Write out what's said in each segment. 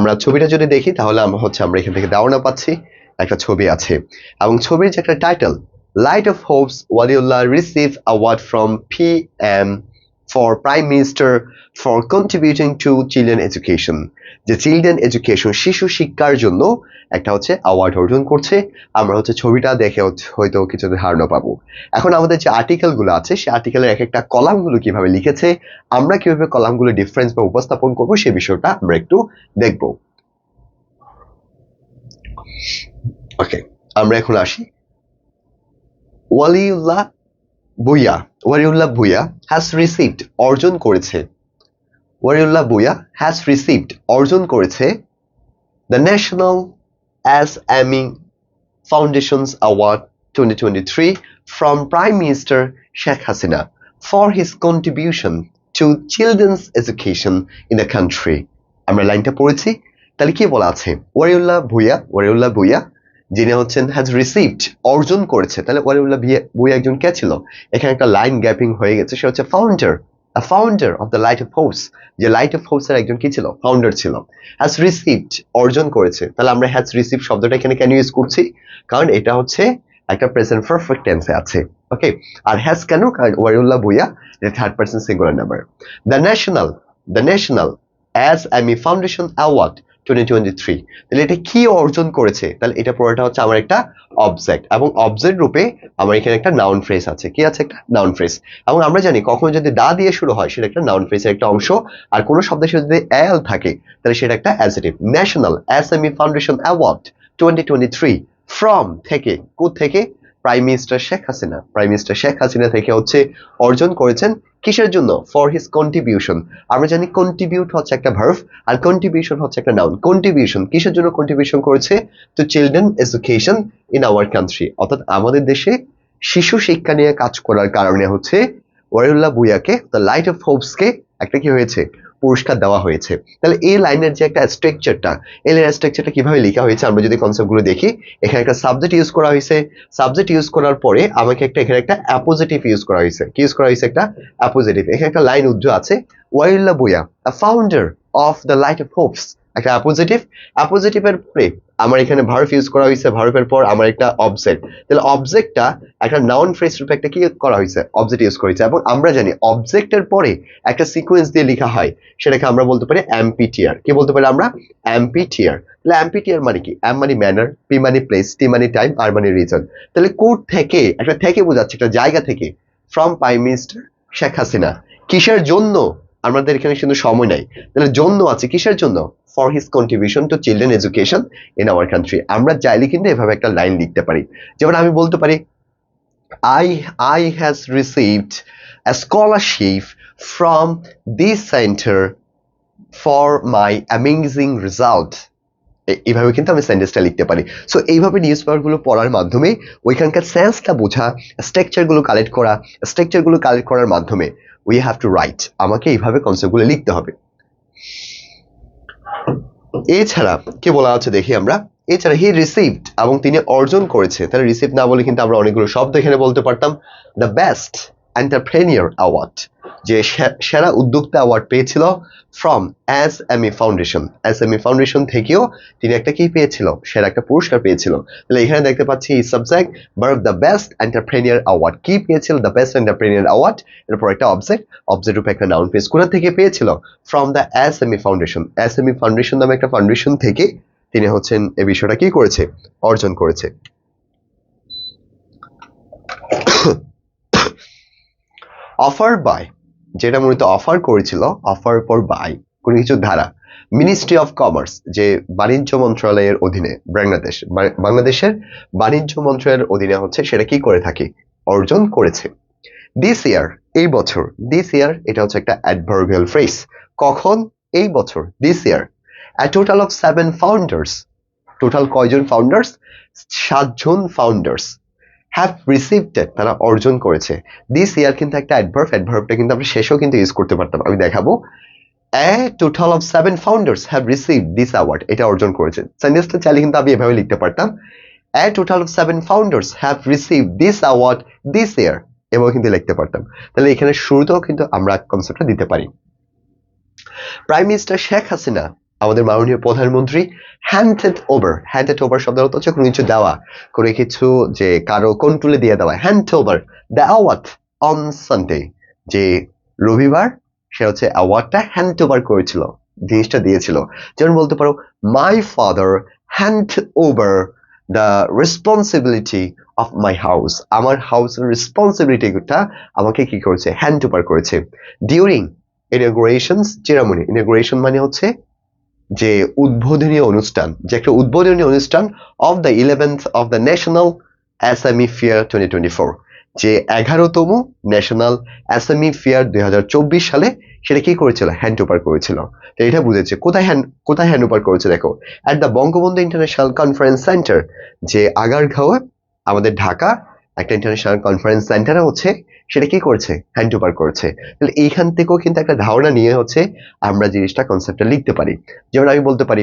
আমরা ছবিটা যদি দেখি তাহলে আমরা এখান থেকে ধারণা পাচ্ছি একটা ছবি আছে এবং ছবির যে একটা title light of Hopes Waliullah receive award from PM for prime minister for contributing to children education, যে চিলড্রেন এডুকেশন শিশু শিক্ষার জন্য একটা অ্যাওয়ার্ড অর্জন করছে। আমরা ছবিটা দেখে হয়তো কিছু ধারণা পাবো। এখন আমাদের যে আর্টিকেলগুলো আছে সেই আর্টিকেলের এক একটা কলামগুলো কিভাবে লিখেছে, আমরা কিভাবে কলামগুলো ডিফারেন্স বা উপস্থাপন করবো সেই বিষয়টা আমরা একটু দেখব। ওকে, আমরা এখন আসি। ওয়ালিউল্লাহ ভুঁইয়া হ্যাজ রিসিভড অর্জন করেছে, ওয়ালিউল্লাহ ভুঁইয়া হ্যাজ রিসিভড অর্জন করেছে the national SME foundations award 2023 from Prime Minister Sheikh Hasina for his contribution to children's education in the country. আমরা লাইনটা পড়েছি, তাহলে কি বলা আছে? ওয়ালিউল্লাহ ভুঁইয়া যিনি হ্যাজ রিসিভড অর্জন করেছে, তাহলে ওয়ালিউল্লাহ ভুঁইয়া একজন কে ছিল? এখানে একটা লাইন গ্যাপিং হয়ে গেছে, সে founder of the light of hopes, যে লাইট অফ হোপস এর একজন কি ছিল? ফাউন্ডার ছিল। হ্যাজ রিসিভড অর্জন করেছে, তাহলে আমরা হ্যাজ রিসিভ শব্দটা এখানে কেন ইউজ করছি? কারণ এটা একটা প্রেজেন্ট পারফেক্ট টেন্সে আছে। ওকে, আর হ্যাজ কেন? কারণ ওয়ালিউল্লাহ ভুঁইয়া এটা third person singular number. The national SME foundation award 2023, তাহলে এটা কি অর্জন করেছে? তাহলে এটা পুরোটা আমার একটা অবজেক্ট, এবং অবজেক্ট রূপে আমার এখানে একটা নাউন ফ্রেজ আছে। কি আছে? একটা নাউন ফ্রেজ। এবং আমরা জানি কখনো যদি দা দিয়ে শুরু হয় সেটা একটা নাউন ফ্রেজের একটা অংশ, আর কোনো শব্দের সাথে যদি এল থাকে তাহলে সেটা একটা adjective. National SME foundation award 2023 from থেকে, কোথা থেকে? প্রাইম মিনিস্টার শেখ হাসিনা থেকে অর্জন করেছেন। কিসের জন্য? For his contribution. আমরা জানি কন্ট্রিবিউট হচ্ছে একটা ভার্ব, আর কন্ট্রিবিউশন হচ্ছে একটা নাউন। কন্ট্রিবিউশন কিসের জন্য কন্ট্রিবিউশন করেছে? To children education in our country, অর্থাৎ আমাদের দেশে শিশু শিক্ষা নিয়ে কাজ করার কারণে ওয়ালিউল্লাহ ভুঁইয়াকে, দ্য লাইট অফ হোপসকে একটা কি হয়েছে? পুরস্কার দেওয়া হয়েছে। তাহলে এই লাইনের যে একটা স্ট্রাকচারটা, এই লাইনের স্ট্রাকচারটা কিভাবে লেখা হয়েছে আমরা যদি কনসেপ্টগুলো দেখি, এখানে একটা সাবজেক্ট ইউজ করা হয়েছে। সাবজেক্ট ইউজ করার পরে আমাকে এখানে একটা অ্যাপোজিটিভ ইউজ করা হয়েছে। কি ইউজ করা হয়েছে? একটা অ্যাপোজিটিভ। এখানে একটা লাইন উজ্জ্ব আছে, Waliullah Bhuiyan the founder of the light of Hopes, একটা অ্যাপোজিটিভের পরে আমার এখানে ভার্ব ইউজ করা হয়েছে, ভার্বের পর আমার একটা অবজেক্ট। তাহলে অবজেক্টটা একটা নাউন ফ্রেজ রূপে একটা কি করা হয়েছে? অবজেক্ট ইউজ করা হয়েছে। এবং আমরা জানি অবজেক্টের পরে একটা সিকোয়েন্স দিয়ে লেখা হয়, সেটাকে আমরা বলতে পারি এমপিটিআর। কি বলতে পারি আমরা? এমপিটিআর। তাহলে এমপিটিআর মানে কি? এম মানে ম্যানার, পি মানে প্লেস, টি মানে টাইম, আর মানে রিজন। তাহলে কোড থেকে, একটা থেকে বোঝাচ্ছে একটা জায়গা থেকে। From prime minister Sheikh Hasina, কিসের জন্য? আমাদের এখানে কিন্তু সময় নাই, তাহলে জন্য আছে, কিসের জন্য? For his contribution to children education in our country. আমরা চাইলে কিন্তু এভাবে একটা লাইন লিখতে পারি। যেমন আমি বলতে পারি I has received a scholarship from this center for my amazing result. এইভাবে কিন্তু আমি সেন্টেন্সটা লিখতে পারি। সো এইভাবে নিউজ পেপারগুলো পড়ার মাধ্যমে ওইখানকার সেন্সটা বোঝা, স্ট্রাকচারগুলো কালেক্ট করার মাধ্যমে উই হ্যাভ টু রাইট, আমাকে এইভাবে কনসেপ্টগুলো লিখতে হবে। এছাড়া কি বলা আছে দেখি আমরা। এছাড়া হি রিসিভড, এবং তিনি অর্জন করেছে। তাহলে রিসিভ না বলে কিন্তু আমরা অনেকগুলো শব্দ এখানে বলতে পারতাম। দ্য বেস্ট এন্টারপ্রেনিয়র অ্যাওয়ার্ড, যে সেরা উদ্যোক্তা অ্যাওয়ার্ড পেয়েছিল ফ্রম এসএমই ফাউন্ডেশন থেকেও তিনি একটা কি পেয়েছিল? সেরা একটা পুরস্কার পেয়েছিল। তাহলে এখানে দেখতে পাচ্ছি subject verb the best entrepreneur award. কি পেয়েছিল? The best entrepreneur award. এরপর একটা অবজেক্ট রূপে একটা নাউন ফ্রেজ। কোথা থেকে পেয়েছিল? ফ্রম দ্য এসএমই ফাউন্ডেশন নামে একটা ফাউন্ডেশন থেকে তিনি এই বিষয়টা কি করেছে? অর্জন করেছে। অফার বাই, যেটা মূলত অফার করেছিল, অফার পর বাই কোনো কিছু ধারা। মিনিস্ট্রি অফ কমার্স, যে বাণিজ্য মন্ত্রণালয়ের অধীনে বাংলাদেশের বাণিজ্য মন্ত্রণালয়ের অধীনে সেটা কি করে থাকে? অর্জন করেছে। দিস ইয়ার, এই বছর। দিস ইয়ার এটা একটা অ্যাডভার্বিয়াল ফ্রেজ। কখন? এই বছর, this year. A total of 7 founders, total কয়জন ফাউন্ডার্স? 7 জন ফাউন্ডার্স হ্যাভ রিসিভড, তারা অর্জন করেছে। দিস ইয়ার কিন্তু একটা অ্যাডভার্বটা কিন্তু আমরা শেষেও কিন্তু ইউজ করতে পারতাম, আমি দেখাবো। A total of 7 founders have received this award, এটা অর্জন করেছে। সেন্টেন্সটা চাইলে কিন্তু আমি এভাবে লিখতে পারতাম, A total of 7 founders have received this award this year, এভাবে কিন্তু লিখতে পারতাম। তাহলে এখানে শুরুতেও কিন্তু আমরা কনসেপ্টটা দিতে পারি। প্রাইম মিনিস্টার শেখ হাসিনা আমাদের মাননীয় প্রধানমন্ত্রী হ্যান্ডেড ওভার শব্দের অর্থ হচ্ছে কোনো কিছু দেওয়া, কোনো কিছু যে কারো কন্ট্রোলে দিয়ে দেওয়া। Hand over the award on Sunday, যে রবিবার সে হচ্ছে অ্যাওয়ার্ডটা হ্যান্ড ওভার করেছিল, জিনিসটা দিয়েছিল। যেমন বলতে পারো my father hand over the responsibility of my house, আমার হাউসের রেসপন্সিবিলিটিটা আমাকে কি করেছে, হ্যান্ড ওভার করেছে। ডিউরিং ইনঅগ্রেশন চেরামনি, ইনঅগ্রেশন মানে হচ্ছে যে উদ্বোধনী অনুষ্ঠান, যে একটা উদ্বোধনী অনুষ্ঠান of the 11th of the national SME fair 2024, যে 11তম ন্যাশনাল এসএমই ফেয়ার 2024 সালে সেটা কি করেছিল, হ্যান্ড ওভার করেছিল। তো এটা বুঝেছে কোথায় হ্যান্ড ওভার করেছে, দেখো at the Bangabandhu international conference centre, যে আগারগাঁও আমাদের ঢাকা একটা ইন্টারন্যাশনাল কনফারেন্স সেন্টারে হচ্ছে সেটা কি করেছে, হ্যান্ড ওভার করেছে। তাহলে এইখান থেকেও কিন্তু একটা ধারণা নিয়ে হচ্ছে আমরা জিনিসটা কনসেপ্টটা লিখতে পারি। যেমন আমি বলতে পারি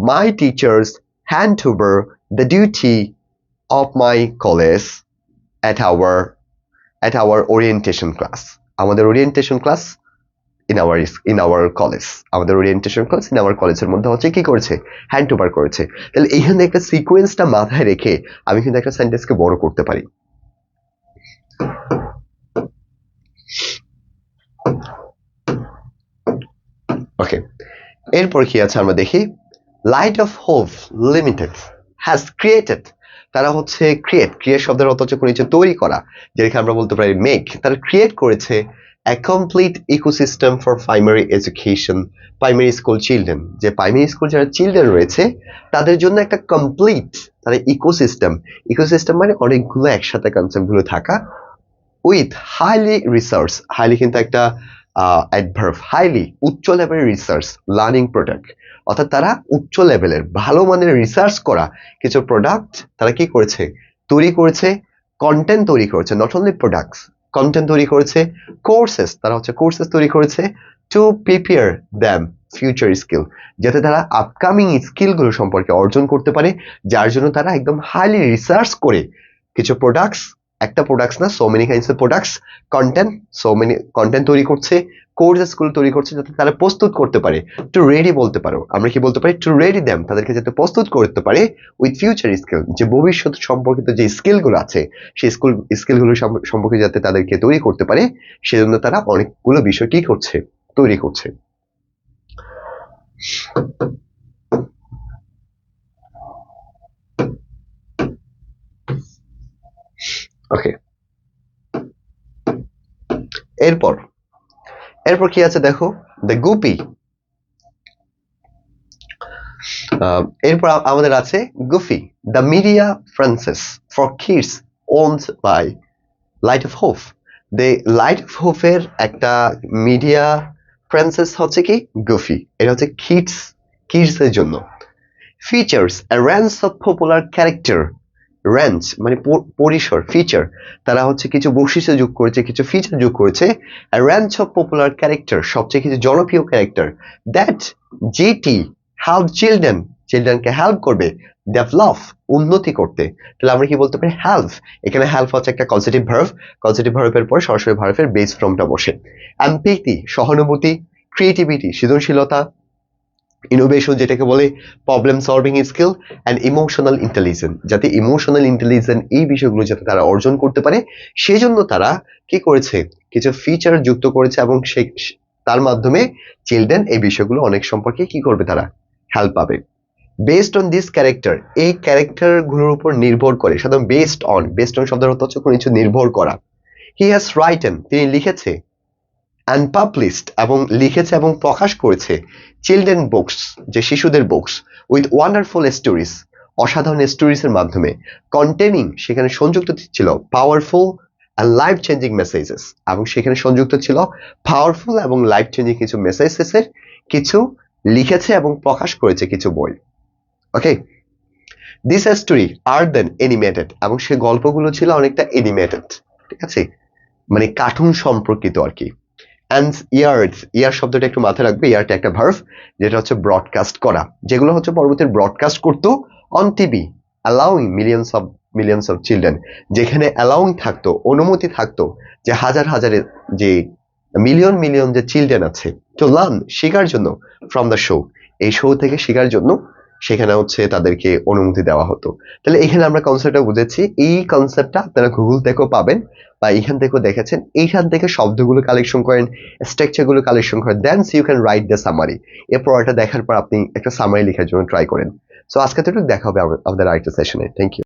মাই teachers hand over the duty of my college at our orientation class, আমাদের orientation class in our college, আমাদের ওরিয়েন্টেশন ক্লাস in our কলেজের মধ্যে হচ্ছে কি করেছে, হ্যান্ড ওভার করেছে। তাহলে এইখানে একটা সিকোয়েন্সটা মাথায় রেখে আমি কিন্তু একটা সেন্টেন্সকে বড় করতে পারি। ওকে, এরপর কি আছে আমরা দেখি। Light of hope limited has created, তারা হচ্ছে ক্রিয়েট শব্দের অর্থ হচ্ছে কোনো কিছু তৈরি করা, যেটাকে আমরা বলতে পারি মেক। তারা ক্রিয়েট করেছে a complete ecosystem for primary education, primary school children, যে প্রাইমারি স্কুল যারা চিলড্রেন রয়েছে তাদের জন্য একটা কমপ্লিট তারা ইকোসিস্টেম মানে অনেকগুলো একসাথে কনসেপ্টগুলো থাকা, উইথ হাইলি রিসার্চ, হাইলি কিন্তু একটা অ্যাডভার্ব, হাইলি উচ্চ লেভেলের রিসার্চ লার্নিং প্রোডাক্ট, অর্থাৎ তারা উচ্চ লেভেলের ভালো মানের রিসার্চ করা কিছু প্রোডাক্ট তারা কি করেছে, তৈরি করেছে, কন্টেন্ট তৈরি করেছে, নট অনলি প্রোডাক্টস, কন্টেন্ট তৈরি করেছে, কোর্সেস, তারা হচ্ছে কোর্সেস তৈরি করেছে to prepare them future skill, যাতে তারা আপকামিং স্কিলগুলো সম্পর্কে অর্জন করতে পারে, যার জন্য তারা একদম হাইলি রিসার্চ করে কিছু প্রোডাক্টস, একটা প্রোডাক্টস না, so many kinds of products, content তৈরি করছে, কোর্সেস গুলো তৈরি করছে, যাতে তারা প্রস্তুত করতে পারে, টু রেডি বলতে পারো, আমরা কি বলতে পারি, টু রেডি দ্যাম, তাদেরকে যাতে প্রস্তুত করতে পারে উইথ ফিউচার স্কিল, যে ভবিষ্যৎ সম্পর্কিত যে স্কিলগুলো আছে সেই স্কিলগুলো সম্পর্কে যাতে তাদেরকে তৈরি করতে পারে, সেজন্য তারা অনেকগুলো বিষয় কি করছে, তৈরি করছে। ওকে, এরপর কি আছে দেখো, দ্য গুপি, এরপর আমাদের আছে Goofy, the media franchise for kids owned by light of hope, the light of হোপের একটা মিডিয়া ফ্রান্সেস হচ্ছে কি গুফি, এটা হচ্ছে কিডসের জন্য। Features a range of popular character, range মানে পরিসর, ফিচার তারা হচ্ছে কিছু বৈশিষ্ট্য যোগ করেছে, কিছু ফিচার যোগ করেছে, a range of popular character সবচেয়ে কিছু জনপ্রিয় ক্যারেক্টার, that যেটি help চিলড্রেনকে হেল্প করবে, ডেভেলপ উন্নতি করতে। তাহলে আমরা কি বলতে পারি, হেল্প, এখানে হেল্প হচ্ছে একটা পজিটিভ ভার্বের পর সরাসরি ভার্বের বেস ফর্মটা বসে। এমপ্যাথি সহানুভূতি, ক্রিয়েটিভিটি সৃজনশীলতা, ইনোভেশন যেটাকে বলে problem solving skill, and emotional intelligence, যাতে ইমোশনাল ইন্টেলিজেন্স এই বিষয়গুলো যাতে তারা অর্জন করতে পারে সেজন্য তারা কি করেছে, কিছু ফিচার যুক্ত করেছে, এবং তার মাধ্যমে চিলড্রেন এই বিষয়গুলো অনেক সম্পর্কে কি করবে, তারা হেল্প পাবে। বেসড অন দিস ক্যারেক্টার, এই ক্যারেক্টার গুলোর উপর নির্ভর করে, সাধারণত বেসড অন শব্দের অর্থ হচ্ছে কোনো কিছু নির্ভর করা। হি হ্যাজ রাইটেন, তিনি লিখেছে, and published এবং লিখেছে এবং প্রকাশ করেছে, চিলড্রেন বুকস, যে শিশুদের বুকস, উইথ ওয়ান্ডারফুল স্টোরিজ, অসাধারণ স্টোরিজের মাধ্যমে, কন্টেনিং সেখানে সংযুক্ত ছিল powerful and life changing messages, এবং সেখানে সংযুক্ত ছিল পাওয়ারফুল এবং লাইফ চেঞ্জিং কিছু মেসেজেসের কিছু লিখেছে এবং প্রকাশ করেছে কিছু বই। Okay, this story are then animated, এবং সেই গল্পগুলো ছিল অনেকটা অ্যানিমেটেড, ঠিক আছে, মানে কার্টুন সম্পর্কিত আর কি। অ্যান্ড ইয়ার শব্দটা একটু মাথায় রাখবে, ইয়ারটা একটা ভার্ব যেটা হচ্ছে ব্রডকাস্ট করা, যেগুলো হচ্ছে পরবর্তী ব্রডকাস্ট করতো on TV, allowing millions of children, যেখানে অ্যালাউইং থাকতো, অনুমতি থাকতো যে হাজারের যে মিলিয়ন যে চিলড্রেন আছে টু লার্ন, শেখার জন্য, ফ্রম দ্য শো, এই শো থেকে শেখার জন্য সেখানে হচ্ছে তাদেরকে অনুমতি দেওয়া হতো। তাহলে এখানে আমরা কনসেপ্টটা বুঝেছি। এই কনসেপ্টটা আপনারা গুগল থেকেও পাবেন বা এখান থেকেও দেখেছেন। এইখান থেকে শব্দগুলো কালেকশন করেন, স্ট্রাকচারগুলো কালেকশন করেন, then you can write the summary. এরপর এটা দেখার পর আপনি একটা সামারি লেখার জন্য ট্রাই করেন। সো আজকে তো দেখা হবে আমাদের আরেকটা সেশনে। Thank you.